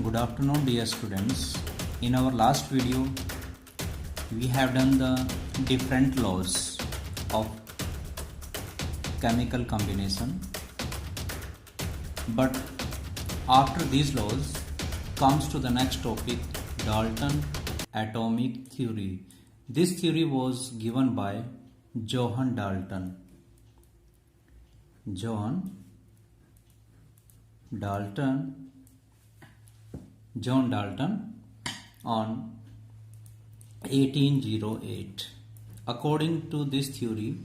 Good afternoon, dear students. In our last video, we have done the different laws of chemical combination. But after these laws comes to the next topic, Dalton atomic theory. This theory was given by John Dalton. John Dalton on 1808. According to this theory,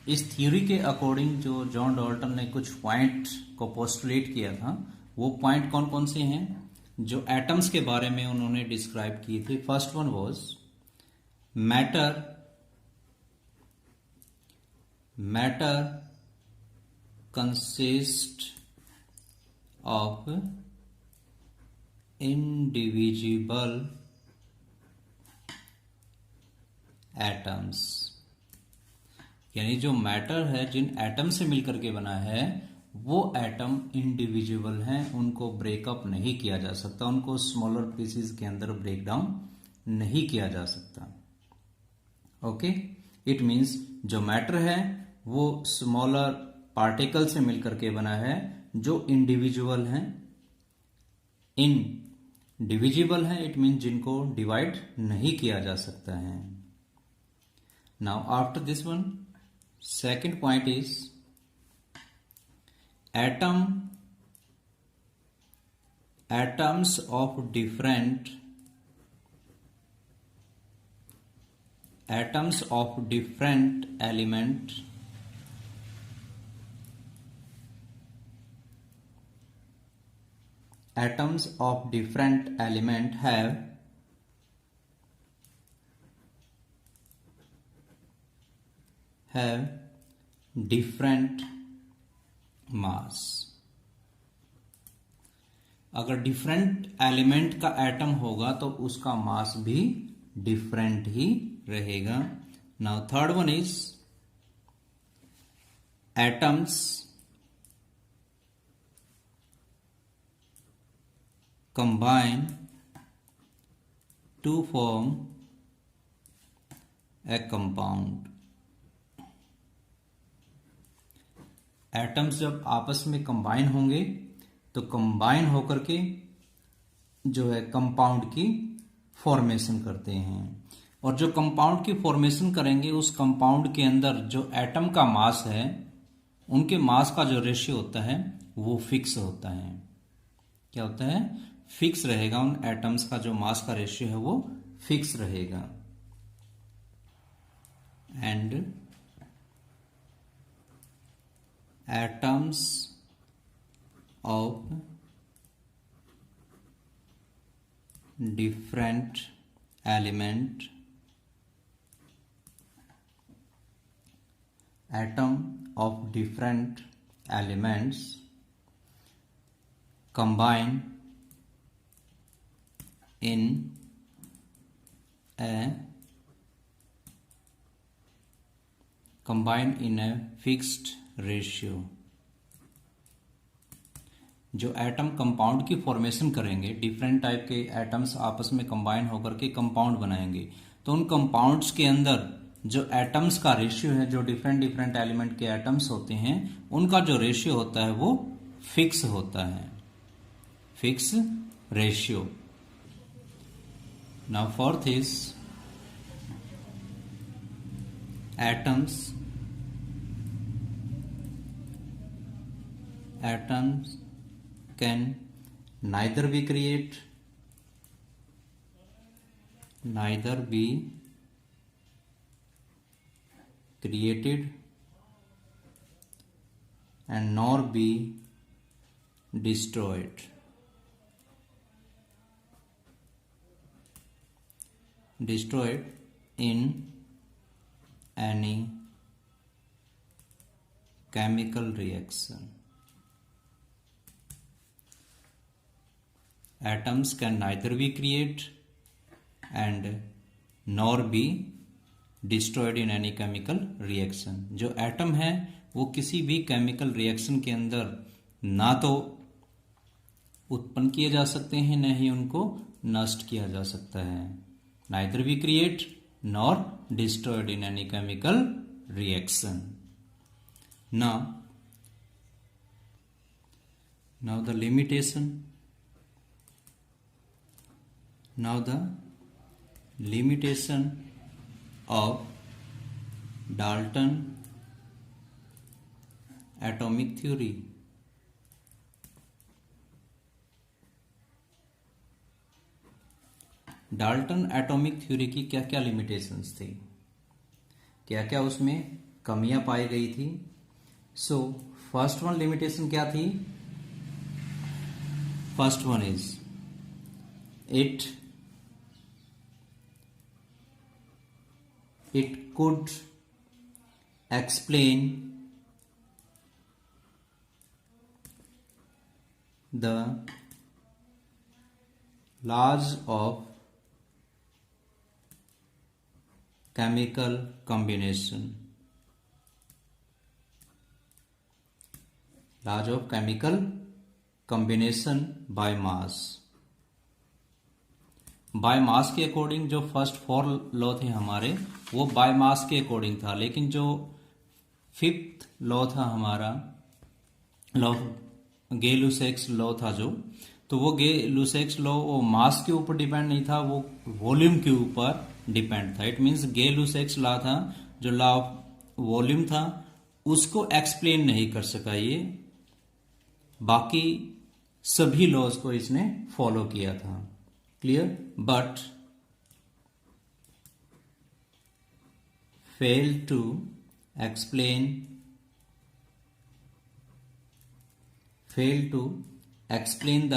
इस theory के according जो John Dalton ने कुछ point को postulate किया था, वो point कौन कौन से हैं जो एटम्स के बारे में उन्होंने डिस्क्राइब किए थे. First one was matter consist of indivisible atoms. यानी जो मैटर है जिन एटम से मिलकर के बना है वो एटम इंडिविजुअल हैं, उनको ब्रेकअप नहीं किया जा सकता, उनको स्मॉलर पीसेस के अंदर ब्रेक डाउन नहीं किया जा सकता. ओके, इट मींस जो मैटर है वो स्मॉलर पार्टिकल से मिलकर के बना है जो इंडिविजुअल हैं. इनडिविजिबल है, इट मींस जिनको डिवाइड नहीं किया जा सकता है. Now after this one, second point is atoms of different element have different mass. अगर डिफरेंट एलिमेंट का एटम होगा तो उसका मास भी डिफरेंट ही रहेगा. Now third one is atoms combine to form a compound. Atoms जब आपस में कंबाइन होंगे तो कंबाइन होकर के जो है कंपाउंड की फॉर्मेशन करते हैं. और जो कंपाउंड की फॉर्मेशन करेंगे उस कंपाउंड के अंदर जो एटम का मास है उनके मास का जो रेशियो होता है वो फिक्स होता है. क्या होता है? फिक्स रहेगा. उन एटम्स का जो मास का रेशियो है वो फिक्स रहेगा. And atoms of different elements combine in a fixed ratio. जो एटम कंपाउंड की फॉर्मेशन करेंगे, डिफरेंट टाइप के एटम्स आपस में कंबाइन होकर के कंपाउंड बनाएंगे, तो उन कंपाउंड्स के अंदर जो एटम्स का रेशियो है, जो डिफरेंट एलिमेंट के एटम्स होते हैं उनका जो रेशियो होता है वो फिक्स होता है, fix ratio. Now fourth is atoms can neither be created and nor be destroyed. In any chemical reaction. Atoms can neither be created and nor be destroyed in any chemical reaction. जो atom है वो किसी भी chemical reaction के अंदर ना तो उत्पन्न किए जा सकते हैं, न ही उनको नष्ट किया जा सकता है। Neither we create nor destroyed in any chemical reaction. Now the limitation. Now the limitation of Dalton atomic theory. Dalton atomic theory की क्या क्या लिमिटेशंस थी, क्या क्या उसमें कमियां पाई गई थी। सो फर्स्ट वन लिमिटेशन क्या थी? First one is it could explain the laws of chemical combination. Laws of chemical combination by mass. By mass के अकॉर्डिंग जो फर्स्ट 4 लॉ थे हमारे, वो बाय मास के अकॉर्डिंग था, लेकिन जो 5th लॉ था हमारा, लॉ गे-लुसेक्स लॉ था जो, तो वो गे-लुसेक्स लॉ वो मास के ऊपर डिपेंड नहीं था, वो वॉल्यूम के ऊपर डिपेंड था। इट मींस गे-लुसेक्स लॉ था जो लॉ ऑफ वॉल्यूम था, उसको एक्सप्लेन नहीं कर सका ये, बाकी सभी लॉज को इसने फॉलो किया था। Clear? But fail to explain the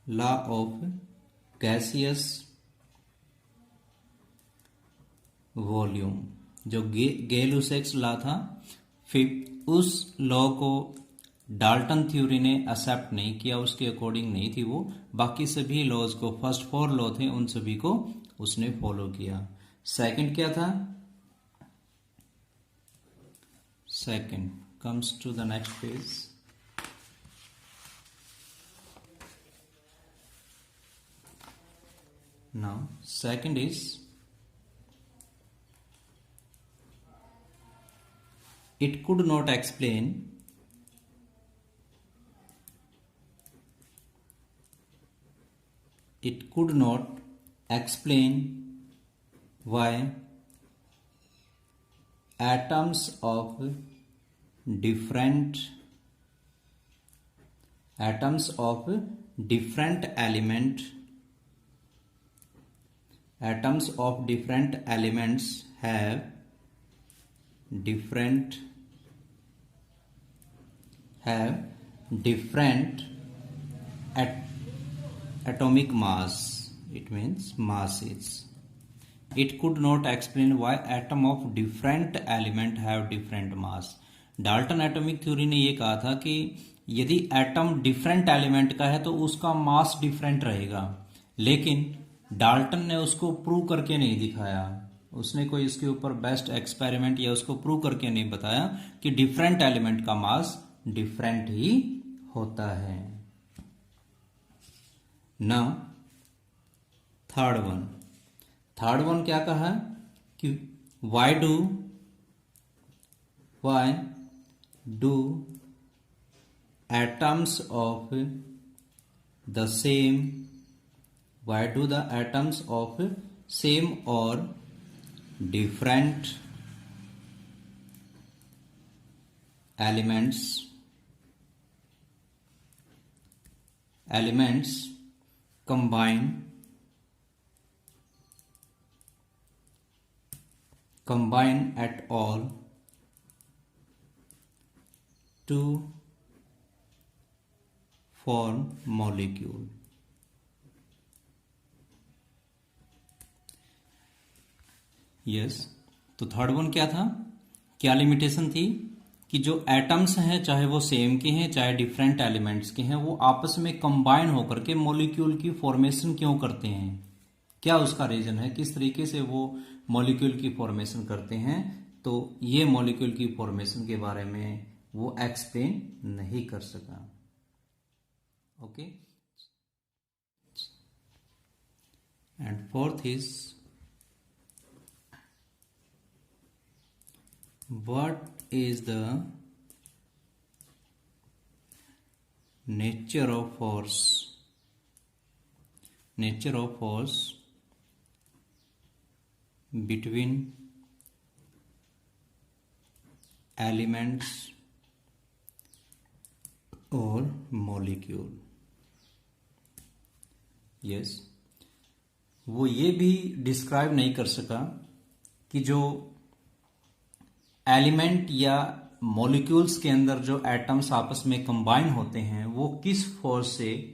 law of gaseous volume. जो गे-लुसेक्स लॉ था, फिर उस लॉ को डाल्टन थ्योरी ने एक्सेप्ट नहीं किया, उसके अकॉर्डिंग नहीं थी वो, बाकी सभी लॉज को, फर्स्ट 4 लॉ थे उन सभी को उसने फॉलो किया। सेकंड क्या था? Second comes to the next page. Now second is it could not explain why atoms of different elements have different atomic mass. It means masses. It could not explain why atom of different element have different mass. Dalton atomic theory ने ये कहा था कि यदि atom different element का है तो उसका मास डिफरेंट रहेगा, लेकिन डाल्टन ने उसको प्रूव करके नहीं दिखाया, उसने कोई इसके ऊपर बेस्ट एक्सपेरिमेंट या उसको प्रूव करके नहीं बताया कि डिफरेंट एलिमेंट का मास डिफरेंट ही होता है ना। थर्ड वन क्या कहा कि why do atoms of the same or different elements combine at all to form molecule. Yes, तो थर्ड वन क्या था, क्या लिमिटेशन थी कि जो एटम्स हैं चाहे वो सेम के हैं चाहे डिफरेंट एलिमेंट्स के हैं, वो आपस में कंबाइन होकर के मॉलिक्यूल की फॉर्मेशन क्यों करते हैं, क्या उसका रीजन है, किस तरीके से वो मॉलिक्यूल की फॉर्मेशन करते हैं। तो ये मॉलिक्यूल की फॉर्मेशन के बारे में वो एक्सप्लेन नहीं कर सका। Okay, and fourth is what is the nature of force between elements or molecule। yes, वो ये भी डिस्क्राइब नहीं कर सका कि जो एलिमेंट या मॉलिक्यूल्स के अंदर जो एटम्स आपस में कंबाइन होते हैं वो किस फोर्स से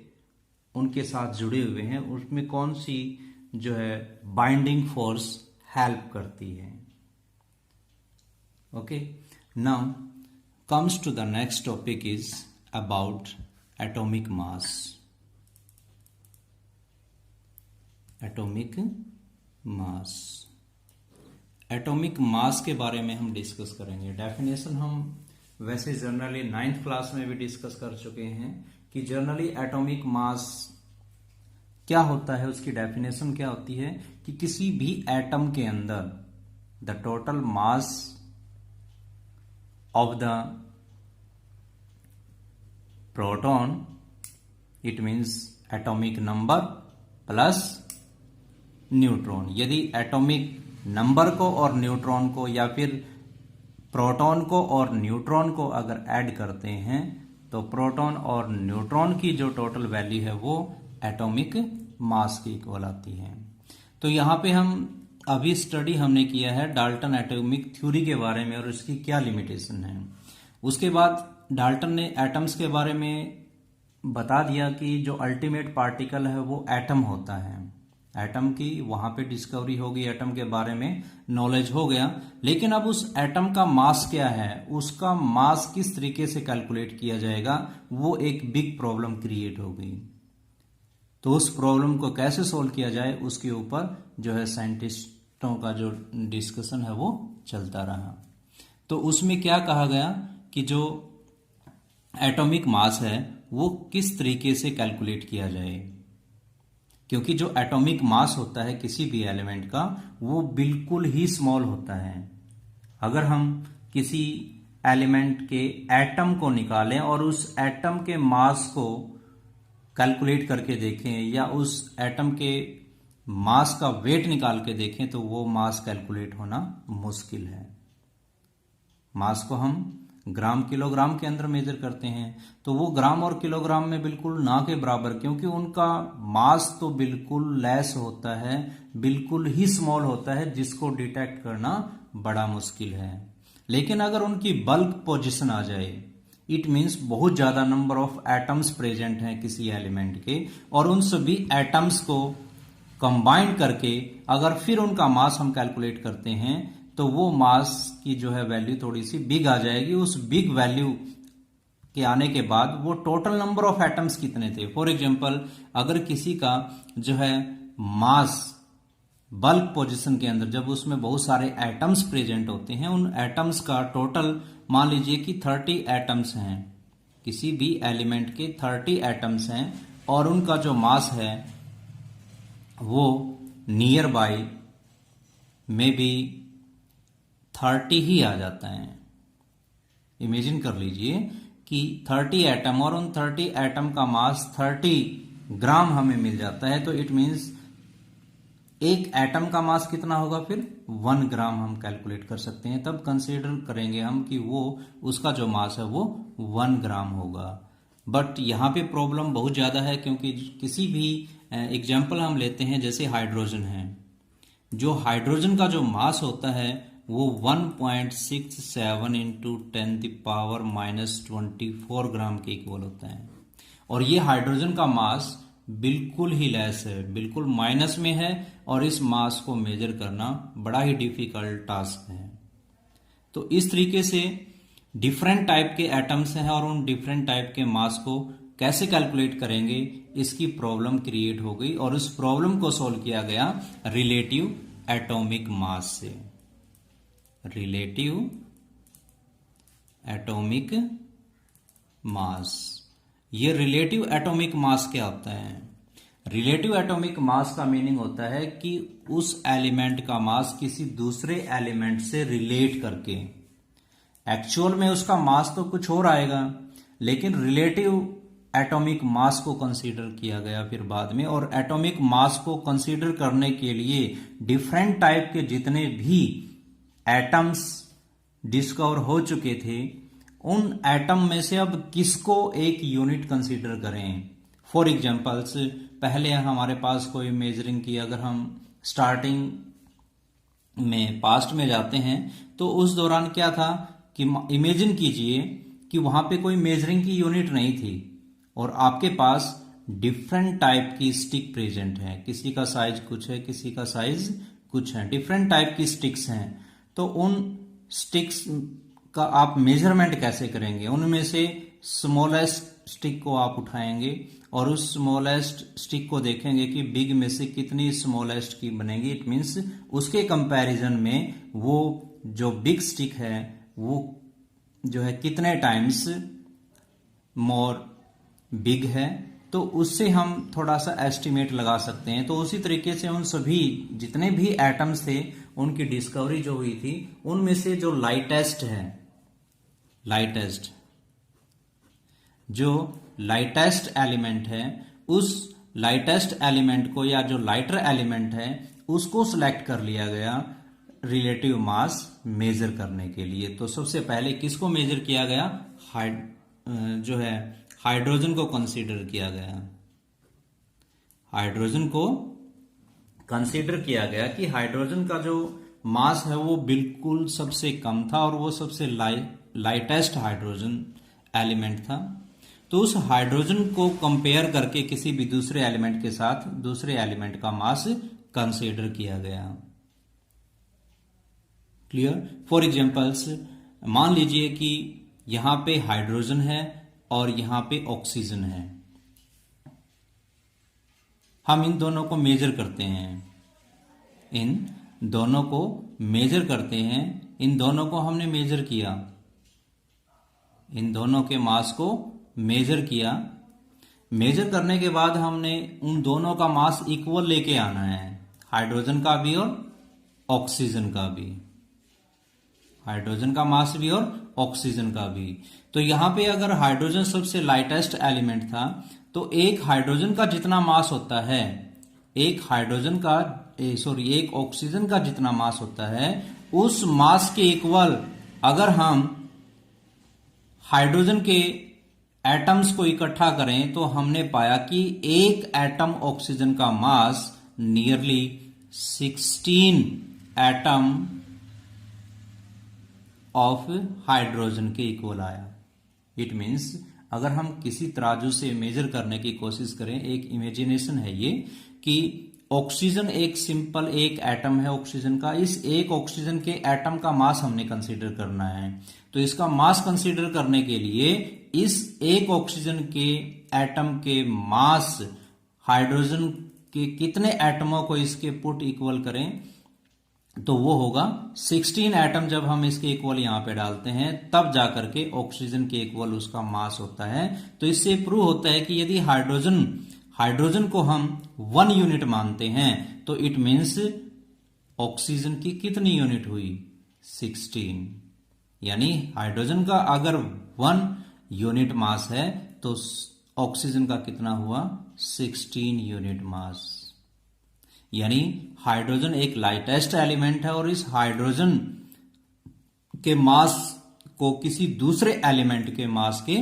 उनके साथ जुड़े हुए हैं, उसमें कौन सी जो है बाइंडिंग फोर्स हेल्प करती है। Okay, now comes to the next topic is about atomic mass. Atomic mass के बारे में हम डिस्कस करेंगे। डेफिनेशन हम वैसे जनरली 9th क्लास में भी डिस्कस कर चुके हैं कि जनरली एटॉमिक मास क्या होता है, उसकी डेफिनेशन क्या होती है कि किसी भी एटम के अंदर the total mass of the proton, it means atomic number plus neutron. यदि एटॉमिक नंबर को और न्यूट्रॉन को या फिर प्रोटॉन को और न्यूट्रॉन को अगर ऐड करते हैं तो प्रोटॉन और न्यूट्रॉन की जो टोटल वैल्यू है वो एटॉमिक मास की इक्वल आती है। तो यहाँ पे हम अभी स्टडी हमने किया है डाल्टन एटॉमिक थ्योरी के बारे में और उसकी क्या लिमिटेशन है। उसके बाद डाल्टन ने एटम्स के बारे में बता दिया कि जो अल्टीमेट पार्टिकल है वो एटम होता है। एटम की वहां पे डिस्कवरी होगी, एटम के बारे में नॉलेज हो गया, लेकिन अब उस एटम का मास क्या है, उसका मास किस तरीके से कैलकुलेट किया जाएगा, वो एक बिग प्रॉब्लम क्रिएट हो गई। तो उस प्रॉब्लम को कैसे सोल्व किया जाए उसके ऊपर जो है साइंटिस्टों का जो डिस्कशन है वो चलता रहा। तो उसमें क्या कहा गया कि जो एटॉमिक मास है वो किस तरीके से कैलकुलेट किया जाए, क्योंकि जो एटॉमिक मास होता है किसी भी एलिमेंट का वो बिल्कुल ही स्मॉल होता है। अगर हम किसी एलिमेंट के एटम को निकालें और उस एटम के मास को कैलकुलेट करके देखें या उस एटम के मास का वेट निकाल के देखें तो वो मास कैलकुलेट होना मुश्किल है। मास को हम ग्राम किलोग्राम के अंदर मेजर करते हैं तो वो ग्राम और किलोग्राम में बिल्कुल ना के बराबर, क्योंकि उनका मास तो बिल्कुल लेस होता है, बिल्कुल ही स्मॉल होता है, जिसको डिटेक्ट करना बड़ा मुश्किल है। लेकिन अगर उनकी बल्क पोजीशन आ जाए, इट मीन्स बहुत ज्यादा नंबर ऑफ एटम्स प्रेजेंट हैं किसी एलिमेंट के और उन सभी एटम्स को कंबाइन करके अगर फिर उनका मास हम कैलकुलेट करते हैं तो वो मास की जो है वैल्यू थोड़ी सी बिग आ जाएगी। उस बिग वैल्यू के आने के बाद वो टोटल नंबर ऑफ एटम्स कितने थे, फॉर एग्जांपल अगर किसी का जो है मास बल्क पोजीशन के अंदर जब उसमें बहुत सारे एटम्स प्रेजेंट होते हैं, उन एटम्स का टोटल मान लीजिए कि 30 एटम्स हैं, किसी भी एलिमेंट के 30 एटम्स हैं और उनका जो मास है वो नियर बाय में भी 30 ही आ जाता है। इमेजिन कर लीजिए कि 30 एटम और उन 30 एटम का मास 30 ग्राम हमें मिल जाता है, तो इट मीन्स एक एटम का मास कितना होगा, फिर 1 ग्राम हम कैलकुलेट कर सकते हैं। तब कंसीडर करेंगे हम कि वो उसका जो मास है वो 1 ग्राम होगा। बट यहाँ पे प्रॉब्लम बहुत ज़्यादा है, क्योंकि किसी भी एग्जाम्पल हम लेते हैं जैसे हाइड्रोजन है, जो हाइड्रोजन का जो मास होता है वो 1.67 इंटू 10⁻⁻24 ग्राम के इक्वल होता है। और ये हाइड्रोजन का मास बिल्कुल ही लेस है, बिल्कुल माइनस में है, और इस मास को मेजर करना बड़ा ही डिफिकल्ट टास्क है। तो इस तरीके से डिफरेंट टाइप के एटम्स हैं और उन डिफरेंट टाइप के मास को कैसे कैलकुलेट करेंगे, इसकी प्रॉब्लम क्रिएट हो गई और उस प्रॉब्लम को सॉल्व किया गया रिलेटिव एटॉमिक मास से। रिलेटिव एटॉमिक मास। ये रिलेटिव एटॉमिक मास क्या होता है? रिलेटिव एटॉमिक मास का मीनिंग होता है कि उस एलिमेंट का मास किसी दूसरे एलिमेंट से रिलेट करके, एक्चुअल में उसका मास तो कुछ और आएगा, लेकिन रिलेटिव एटॉमिक मास को कंसीडर किया गया फिर बाद में। और एटॉमिक मास को कंसीडर करने के लिए डिफरेंट टाइप के जितने भी एटम्स डिस्कवर हो चुके थे, उन एटम में से अब किसको एक यूनिट कंसीडर करें। फॉर एग्जांपल्स, पहले हमारे पास कोई मेजरिंग की, अगर हम स्टार्टिंग में पास्ट में जाते हैं तो उस दौरान क्या था कि इमेजिन कीजिए कि वहां पे कोई मेजरिंग की यूनिट नहीं थी और आपके पास डिफरेंट टाइप की स्टिक प्रेजेंट है, किसी का साइज कुछ है, किसी का साइज कुछ है, डिफरेंट टाइप की स्टिक्स हैं। तो उन स्टिक्स का आप मेजरमेंट कैसे करेंगे? उनमें से स्मॉलेस्ट स्टिक को आप उठाएंगे और उस स्मॉलेस्ट स्टिक को देखेंगे कि बिग में से कितनी स्मॉलेस्ट की बनेगी। इट मीन्स उसके कंपैरिजन में वो जो बिग स्टिक है वो जो है कितने टाइम्स मोर बिग है, तो उससे हम थोड़ा सा एस्टिमेट लगा सकते हैं। तो उसी तरीके से उन सभी जितने भी एटम्स थे उनकी डिस्कवरी जो हुई थी, उनमें से जो लाइटेस्ट है, जो लाइटेस्ट एलिमेंट है, उस लाइटेस्ट एलिमेंट को या जो लाइटर एलिमेंट है उसको सिलेक्ट कर लिया गया रिलेटिव मास मेजर करने के लिए। तो सबसे पहले किसको मेजर किया गया? जो है हाइड्रोजन को कंसीडर किया गया। हाइड्रोजन को कंसीडर किया गया कि हाइड्रोजन का जो मास है वो बिल्कुल सबसे कम था और वो सबसे लाइटेस्ट हाइड्रोजन एलिमेंट था। तो उस हाइड्रोजन को कंपेयर करके किसी भी दूसरे एलिमेंट के साथ दूसरे एलिमेंट का मास कंसीडर किया गया। क्लियर? फॉर एग्जांपल्स, मान लीजिए कि यहां पे हाइड्रोजन है और यहां पे ऑक्सीजन है। हम इन दोनों को मेजर करते हैं, इन दोनों को मेजर करते हैं। इन दोनों को हमने मेजर किया, इन दोनों के मास को मेजर किया। मेजर करने के बाद हमने उन दोनों का मास इक्वल लेके आना है, हाइड्रोजन का भी और ऑक्सीजन का भी, हाइड्रोजन का मास भी और ऑक्सीजन का भी। तो यहां पे अगर हाइड्रोजन सबसे लाइटेस्ट एलिमेंट था तो एक हाइड्रोजन का जितना मास होता है, एक ऑक्सीजन का जितना मास होता है, उस मास के इक्वल अगर हम हाइड्रोजन के एटम्स को इकट्ठा करें तो हमने पाया कि एक एटम ऑक्सीजन का मास नियरली 16 एटम ऑफ हाइड्रोजन के इक्वल आया। इट मीन्स अगर हम किसी तराजू से मेजर करने की कोशिश करें, एक इमेजिनेशन है ये कि ऑक्सीजन एक सिंपल एक एटम है ऑक्सीजन का, इस एक ऑक्सीजन के एटम का मास हमने कंसीडर करना है। तो इसका मास कंसीडर करने के लिए इस एक ऑक्सीजन के एटम के मास हाइड्रोजन के कितने एटमों को इसके पुट इक्वल करें तो वो होगा 16 एटम। जब हम इसके इक्वल यहां पे डालते हैं तब जाकर के ऑक्सीजन के इक्वल उसका मास होता है। तो इससे प्रूव होता है कि यदि हाइड्रोजन को हम 1 यूनिट मानते हैं तो इट मीन्स ऑक्सीजन की कितनी यूनिट हुई? 16। यानी हाइड्रोजन का अगर 1 यूनिट मास है तो ऑक्सीजन का कितना हुआ? 16 यूनिट मास। यानी हाइड्रोजन एक लाइटेस्ट एलिमेंट है और इस हाइड्रोजन के मास को किसी दूसरे एलिमेंट के मास के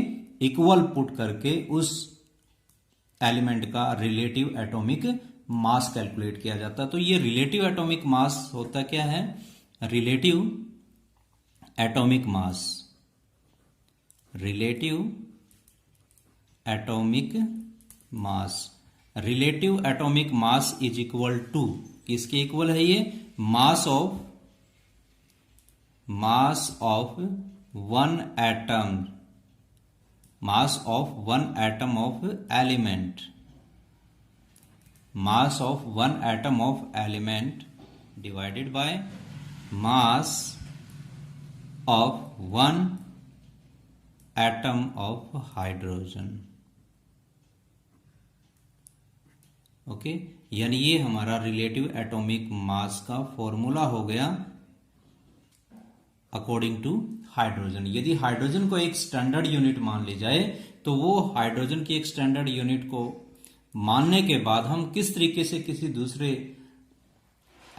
इक्वल पुट करके उस एलिमेंट का रिलेटिव एटॉमिक मास कैलकुलेट किया जाता है। तो ये रिलेटिव एटॉमिक मास होता क्या है? Relative atomic mass, relative atomic mass, relative atomic mass is equal to, किसके इक्वल है ये? Mass of one atom, mass of one atom of element, mass of one atom of element divided by mass of one atom of hydrogen. Okay, यानी ये हमारा relative atomic मास का formula हो गया अकॉर्डिंग टू हाइड्रोजन। यदि hydrogen को एक standard unit मान ली जाए तो वो हाइड्रोजन की एक स्टैंडर्ड यूनिट को मानने के बाद हम किस तरीके से किसी दूसरे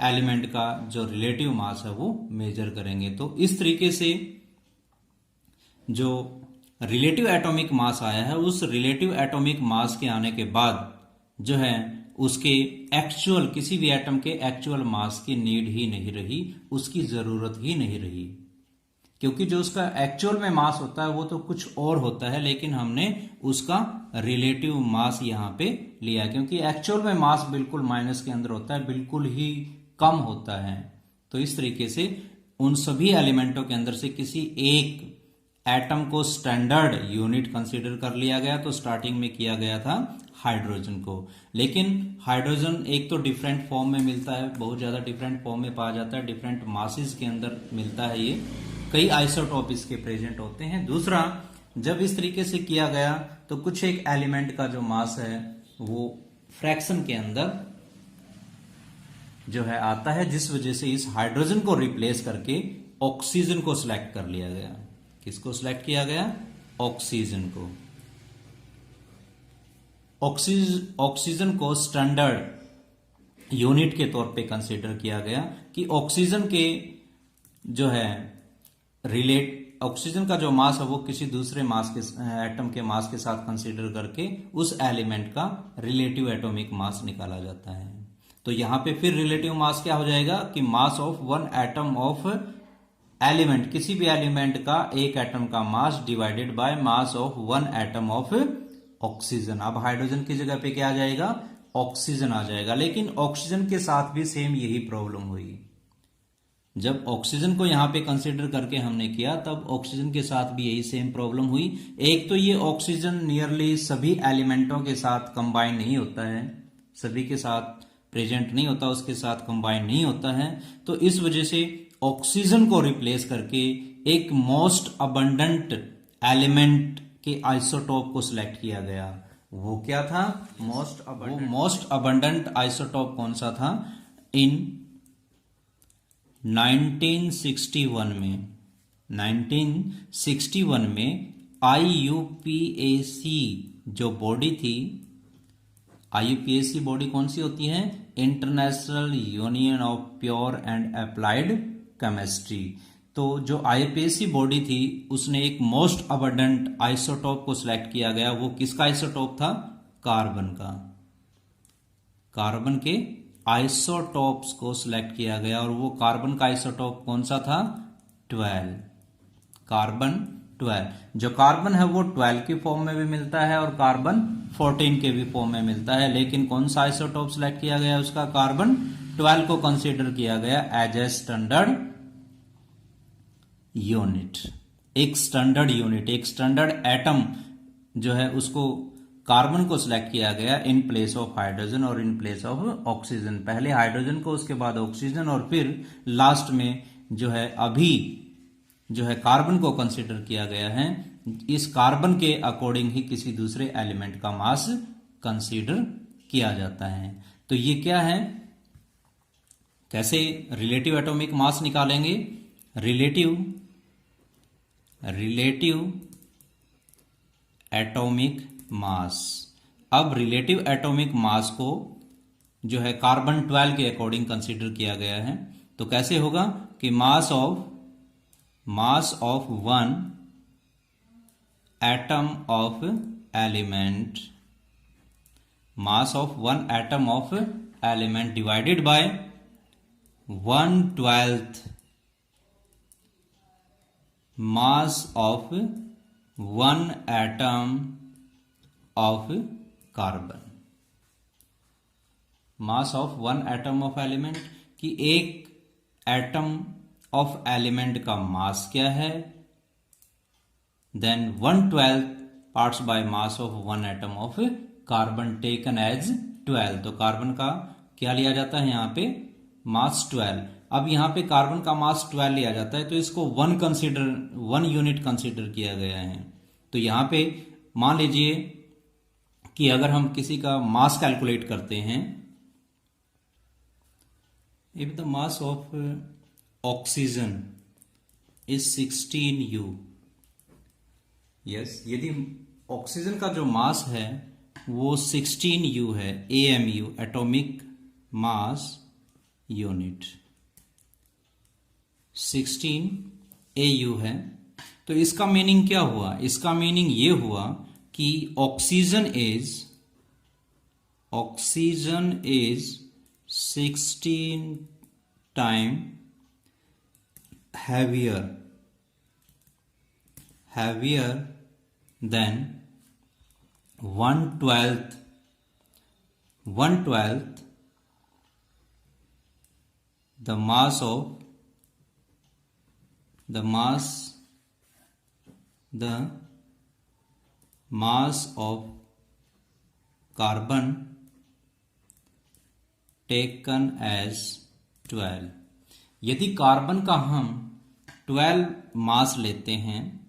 एलिमेंट का जो रिलेटिव मास है वो मेजर करेंगे। तो इस तरीके से जो रिलेटिव एटॉमिक मास आया है, उस रिलेटिव एटॉमिक मास के आने के बाद जो है उसके एक्चुअल किसी भी एटम के एक्चुअल मास की नीड ही नहीं रही, उसकी जरूरत ही नहीं रही, क्योंकि जो उसका एक्चुअल में मास होता है वो तो कुछ और होता है, लेकिन हमने उसका रिलेटिव मास यहां पे लिया, क्योंकि एक्चुअल में मास बिल्कुल माइनस के अंदर होता है, बिल्कुल ही कम होता है। तो इस तरीके से उन सभी एलिमेंटों के अंदर से किसी एक एटम को स्टैंडर्ड यूनिट कंसीडर कर लिया गया। तो स्टार्टिंग में किया गया था हाइड्रोजन को, लेकिन हाइड्रोजन एक तो डिफरेंट फॉर्म में मिलता है, बहुत ज्यादा डिफरेंट फॉर्म में पाया जाता है, डिफरेंट मासेस के अंदर मिलता है, ये कई आइसोटोप इसके प्रेजेंट होते हैं। दूसरा, जब इस तरीके से किया गया तो कुछ एक एलिमेंट का जो मास है वो फ्रैक्शन के अंदर जो है आता है, जिस वजह से इस हाइड्रोजन को रिप्लेस करके ऑक्सीजन को सिलेक्ट कर लिया गया। किसको सिलेक्ट किया गया? ऑक्सीजन को। ऑक्सीजन को स्टैंडर्ड यूनिट के तौर पे कंसीडर किया गया कि ऑक्सीजन के जो है ऑक्सीजन का जो मास है वो किसी दूसरे मास के एटम के मास के साथ कंसीडर करके उस एलिमेंट का रिलेटिव एटॉमिक मास निकाला जाता है। तो यहां पे फिर रिलेटिव मास क्या हो जाएगा कि mass of one atom of element, किसी भी एलिमेंट का एक एटम का mass divided by mass of one atom of oxygen. अब हाइड्रोजन की जगह पे क्या आ जाएगा? ऑक्सीजन आ जाएगा। लेकिन ऑक्सीजन के साथ भी सेम यही प्रॉब्लम हुई। जब ऑक्सीजन को यहां पे कंसीडर करके हमने किया तब ऑक्सीजन के साथ भी यही सेम प्रॉब्लम हुई। एक तो ये ऑक्सीजन नियरली सभी एलिमेंटों के साथ कंबाइन नहीं होता है, सभी के साथ प्रेजेंट नहीं होता, उसके साथ कंबाइन नहीं होता है। तो इस वजह से ऑक्सीजन को रिप्लेस करके एक मोस्ट अबंडेंट एलिमेंट के आइसोटोप को सिलेक्ट किया गया। वो क्या था? मोस्ट अबंडेंट आइसोटोप कौन सा था? इन 1961 में IUPAC जो बॉडी थी, IUPAC बॉडी कौन सी होती है? International union of pure and applied chemistry. तो जो IUPAC बॉडी थी उसने एक मोस्ट अबंडेंट आइसोटोप को सिलेक्ट किया गया। वो किसका आइसोटोप था? कार्बन का। कार्बन के आइसोटोप्स को सिलेक्ट किया गया और वो कार्बन का आइसोटोप कौन सा था? 12। कार्बन 12। जो कार्बन है वो 12 की फॉर्म में भी मिलता है और कार्बन 14 के भी फॉर्म में मिलता है, लेकिन कौन सा आइसोटोप सिलेक्ट किया गया? उसका कार्बन 12 को कंसीडर किया गया एज ए स्टैंडर्ड यूनिट। एक स्टैंडर्ड यूनिट, एक स्टैंडर्ड एटम जो है उसको कार्बन को सिलेक्ट किया गया इन प्लेस ऑफ हाइड्रोजन और इन प्लेस ऑफ ऑक्सीजन। पहले हाइड्रोजन को, उसके बाद ऑक्सीजन और फिर लास्ट में जो है अभी जो है कार्बन को कंसीडर किया गया है। इस कार्बन के अकॉर्डिंग ही किसी दूसरे एलिमेंट का मास कंसीडर किया जाता है। तो ये क्या है? कैसे रिलेटिव एटॉमिक मास निकालेंगे? रिलेटिव एटॉमिक मास। अब रिलेटिव एटॉमिक मास को जो है कार्बन 12 के अकॉर्डिंग कंसीडर किया गया है। तो कैसे होगा कि mass of one atom of element, mass of one atom of element divided by 1/12 mass of one atom of carbon. Mass of one atom of element कि एक एटम ऑफ एलिमेंट का मास क्या है, then 1/12 parts by mass of one atom of carbon taken as 12। तो carbon का क्या लिया जाता है यहां पे? मास 12। अब यहां पे कार्बन का मास 12 लिया जाता है तो इसको 1 यूनिट कंसीडर किया गया है। तो यहां पे मान लीजिए कि अगर हम किसी का मास कैलकुलेट करते हैं, if the mass of oxygen is 16U, yes, यदि ऑक्सीजन का जो मास है वो 16U है, AMU, atomic mass unit 16AU है, तो इसका मीनिंग क्या हुआ? इसका मीनिंग ये हुआ कि oxygen is 16 time heavier than 1/12 the mass of carbon taken as 12। यदि कार्बन का हम 12 मास लेते हैं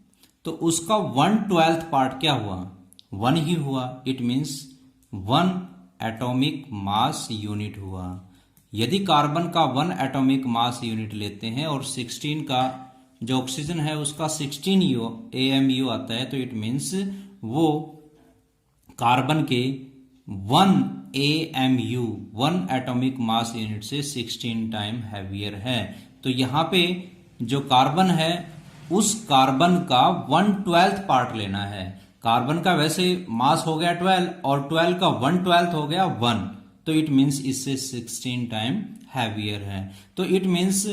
तो उसका 1/12 पार्ट क्या हुआ? 1 ही हुआ। It means 1 atomic mass unit हुआ। यदि कार्बन का 1 एटॉमिक मास यूनिट लेते हैं और 16 का जो ऑक्सीजन है उसका 16 AMU आता है, तो इट मीन्स वो कार्बन के 1 AMU 1 एटॉमिक मास यूनिट से 16 टाइम हैवियर है। तो यहां पे जो कार्बन है उस कार्बन का 1/12 पार्ट लेना है। कार्बन का वैसे मास हो गया 12 और 12 का 1/12 हो गया 1, तो इट मीन्स इससे 16 टाइम हैवियर है। तो इट मीन्स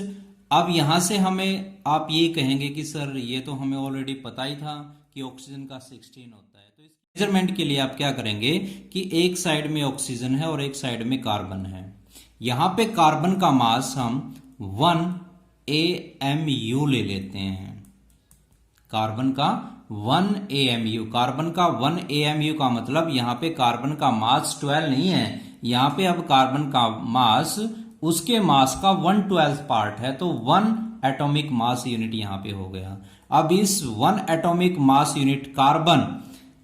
अब यहां से हमें आप ये कहेंगे कि सर ये तो हमें ऑलरेडी पता ही था कि ऑक्सीजन का 16 होता है। तो इस मेजरमेंट के लिए आप क्या करेंगे कि एक साइड में ऑक्सीजन है और एक साइड में कार्बन है। यहां पे कार्बन का मास हम 1 AMU ले लेते हैं। कार्बन का 1 AMU, कार्बन का 1 AMU का मतलब यहां पे कार्बन का मास 12 नहीं है, यहां पे अब कार्बन का मास उसके मास का 1/12 पार्ट है, तो 1 एटॉमिक मास यूनिट यहां पे हो गया। अब इस 1 एटॉमिक मास यूनिट कार्बन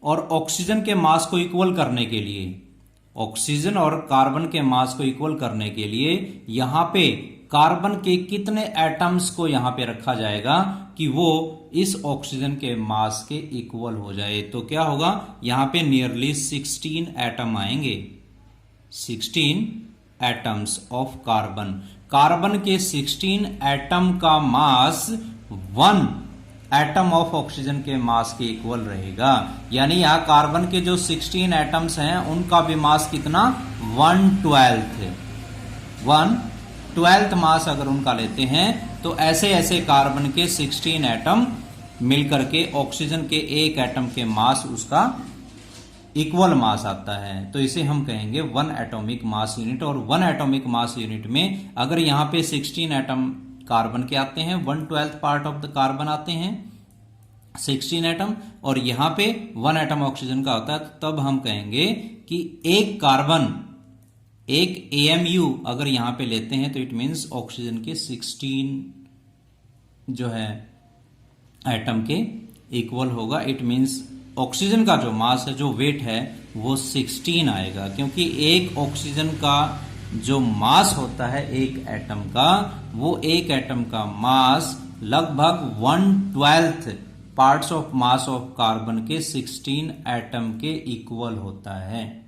और ऑक्सीजन के मास को इक्वल करने के लिए, ऑक्सीजन और कार्बन के मास को इक्वल करने के लिए यहां पे कार्बन के कितने एटम्स को यहां पे रखा जाएगा कि वो इस ऑक्सीजन के मास के इक्वल हो जाए। तो क्या होगा, यहां पे नियरली 16 एटम आएंगे, 16 एटम्स ऑफ कार्बन। कार्बन के 16 एटम का मास 1 एटम ऑफ ऑक्सीजन के मास के इक्वल रहेगा। यानी यहां कार्बन के जो 16 एटम्स हैं उनका भी मास कितना, 1/12 है। 1/12 मास अगर उनका लेते हैं तो ऐसे ऐसे कार्बन के 16 एटम मिलकर के ऑक्सीजन के एक एटम के मास उसका इक्वल मास आता है। तो इसे हम कहेंगे 1 एटॉमिक मास यूनिट। और 1 एटॉमिक मास यूनिट में अगर यहां पे 16 एटम कार्बन के आते हैं, 1/12 पार्ट ऑफ द कार्बन आते हैं 16 एटम, और यहां पे 1 एटम ऑक्सीजन का होता है, तो तब हम कहेंगे कि एक कार्बन, एक AMU अगर यहां पे लेते हैं तो इट मीन्स ऑक्सीजन के 16 जो है एटम के इक्वल होगा। इट मीन्स ऑक्सीजन का जो मास है, जो वेट है, वो 16 आएगा, क्योंकि एक ऑक्सीजन का जो मास होता है एक एटम का, वो एक एटम का मास लगभग 1/12 parts of mass of carbon के 16 एटम के इक्वल होता है।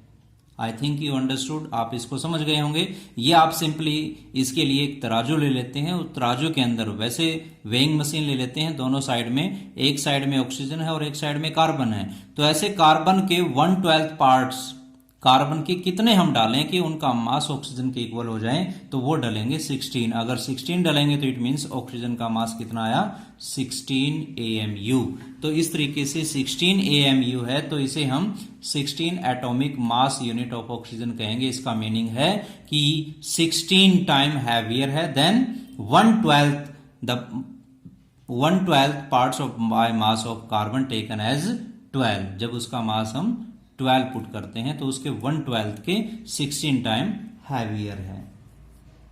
आई थिंक यू अंडरस्टूड, आप इसको समझ गए होंगे। ये आप सिंपली इसके लिए एक तराजू ले लेते हैं, उस तराजू के अंदर वैसे वेइंग मशीन ले लेते हैं, दोनों साइड में, एक साइड में ऑक्सीजन है और एक साइड में कार्बन है। तो ऐसे कार्बन के 1/12 पार्ट्स कार्बन के कितने हम डालें कि उनका मास ऑक्सीजन के इक्वल हो जाए, तो वो डालेंगे 16। अगर 16 डालेंगे तो इट मीन्स ऑक्सीजन का मास कितना आया, 16 AMU। तो इस तरीके से 16 AMU है, तो इसे हम 16 atomic mass unit of oxygen कहेंगे। इसका मीनिंग है कि 16 टाइम हैवियर है then 1/12 parts of mass of carbon taken as 12। जब उसका मास हम 12 पुट करते हैं तो उसके 1/12 के 16 टाइम हैवियर है।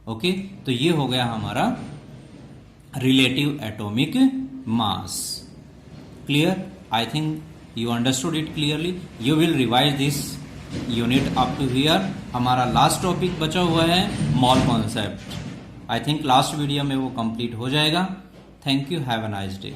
ओके, तो ये हो गया हमारा relative atomic mass. Clear? I think you understood it clearly, you will revise this unit up to here. हमारा लास्ट टॉपिक बचा हुआ है mole concept. I think last video में वो कंप्लीट हो जाएगा। Thank you, have a nice day.